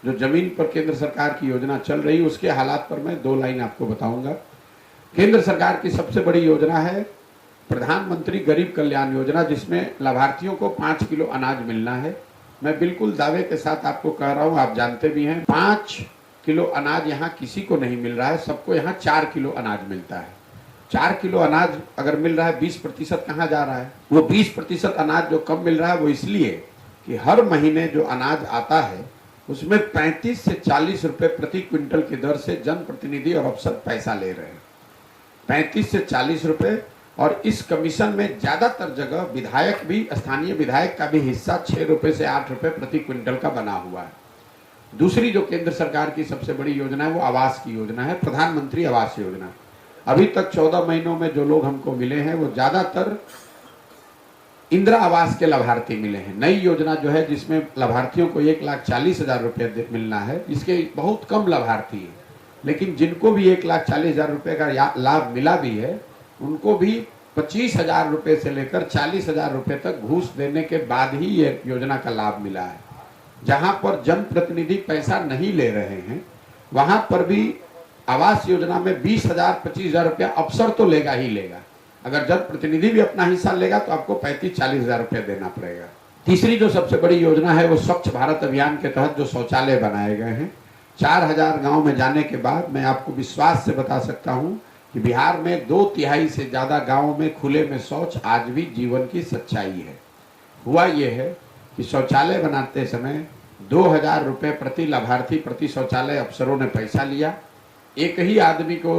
जो जमीन पर केंद्र सरकार की योजना चल रही है उसके हालात पर मैं 2 लाइन आपको बताऊंगा। केंद्र सरकार की सबसे बड़ी योजना है प्रधानमंत्री गरीब कल्याण योजना, जिसमें लाभार्थियों को 5 किलो अनाज मिलना है। मैं बिल्कुल दावे के साथ आपको कह रहा हूं, आप जानते भी हैं, 5 किलो अनाज यहाँ किसी को नहीं मिल रहा है, सबको यहाँ 4 किलो अनाज मिलता है। 4 किलो अनाज अगर मिल रहा है, 20% कहाँ जा रहा है? वो 20% अनाज जो कम मिल रहा है वो इसलिए कि हर महीने जो अनाज आता है उसमें 35 से 40 रुपए प्रति क्विंटल की दर से जनप्रतिनिधि और अफसर पैसा ले रहे हैं, 35 से 40 रुपए। और इस कमीशन में ज्यादातर जगह विधायक भी, स्थानीय विधायक का भी हिस्सा 6 रुपए से 8 रुपए प्रति क्विंटल का बना हुआ है। दूसरी जो केंद्र सरकार की सबसे बड़ी योजना है वो आवास की योजना है, प्रधानमंत्री आवास योजना। अभी तक 14 महीनों में जो लोग हमको मिले हैं वो ज्यादातर इंदिरा आवास के लाभार्थी मिले हैं। नई योजना जो है जिसमें लाभार्थियों को 1,40,000 रुपये मिलना है, इसके बहुत कम लाभार्थी हैं, लेकिन जिनको भी 1,40,000 रुपये का लाभ मिला भी है उनको भी 25,000 रुपये से लेकर 40,000 रुपये तक घूस देने के बाद ही ये योजना का लाभ मिला है। जहां पर जनप्रतिनिधि पैसा नहीं ले रहे हैं वहां पर भी आवास योजना में 20,000 25,000 रुपया अफसर तो लेगा ही लेगा। अगर जनप्रतिनिधि भी अपना हिस्सा लेगा तो आपको 35-40,000 रुपया देना पड़ेगा। तीसरी जो सबसे बड़ी योजना है वो स्वच्छ भारत अभियान के तहत जो शौचालय बनाए गए हैं, 4,000 गांव में जाने के बाद मैं आपको विश्वास से बता सकता हूं कि बिहार में 2/3 से ज्यादा गांवों में खुले में शौच आज भी जीवन की सच्चाई है। हुआ यह है कि शौचालय बनाते समय 2,000 रुपये प्रति लाभार्थी प्रति शौचालय अफसरों ने पैसा लिया। एक ही आदमी को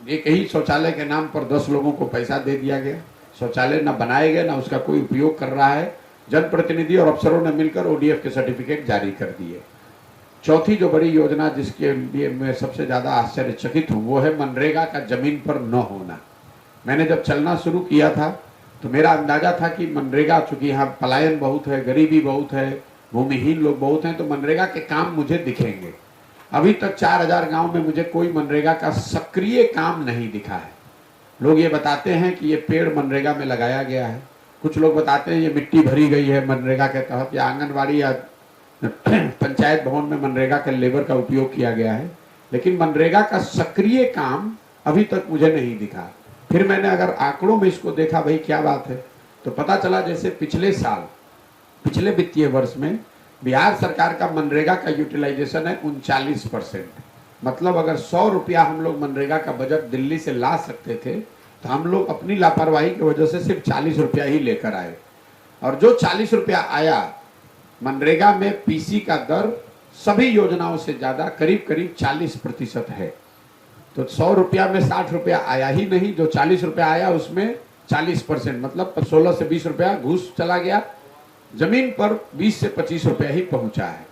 एक ही शौचालय के नाम पर 10 लोगों को पैसा दे दिया गया। शौचालय न बनाए गए, न उसका कोई उपयोग कर रहा है। जनप्रतिनिधि और अफसरों ने मिलकर ओडीएफ के सर्टिफिकेट जारी कर दिए। चौथी जो बड़ी योजना जिसके लिए मैं सबसे ज्यादा आश्चर्यचकित हूँ वो है मनरेगा का जमीन पर न होना। मैंने जब चलना शुरू किया था तो मेरा अंदाजा था कि मनरेगा, चूंकि यहाँ पलायन बहुत है, गरीबी बहुत है, भूमिहीन लोग बहुत हैं, तो मनरेगा के काम मुझे दिखेंगे। अभी तक 4,000 गांव में मुझे कोई मनरेगा का सक्रिय काम नहीं दिखा है। लोग ये बताते हैं कि ये पेड़ मनरेगा में लगाया गया है, कुछ लोग बताते हैं ये मिट्टी भरी गई है मनरेगा के तहत, या आंगनबाड़ी या पंचायत भवन में मनरेगा के लेबर का उपयोग किया गया है, लेकिन मनरेगा का सक्रिय काम अभी तक मुझे नहीं दिखा। फिर मैंने अगर आंकड़ों में इसको देखा, भाई क्या बात है, तो पता चला जैसे पिछले वित्तीय वर्ष में बिहार सरकार का मनरेगा का यूटिलाइजेशन है 39%। मतलब अगर 100 रुपया हम लोग मनरेगा का बजट दिल्ली से ला सकते थे तो हम लोग अपनी लापरवाही की वजह से सिर्फ 40 रुपया ही लेकर आए। और जो 40 रुपया आया, मनरेगा में पीसी का दर सभी योजनाओं से ज्यादा करीब 40% है। तो 100 रुपया में 60 रुपया आया ही नहीं, जो 40 रुपया आया उसमें 40%, मतलब 16 से 20 रुपया घूस चला गया। जमीन पर 20 से 25 रुपया ही पहुंचा है।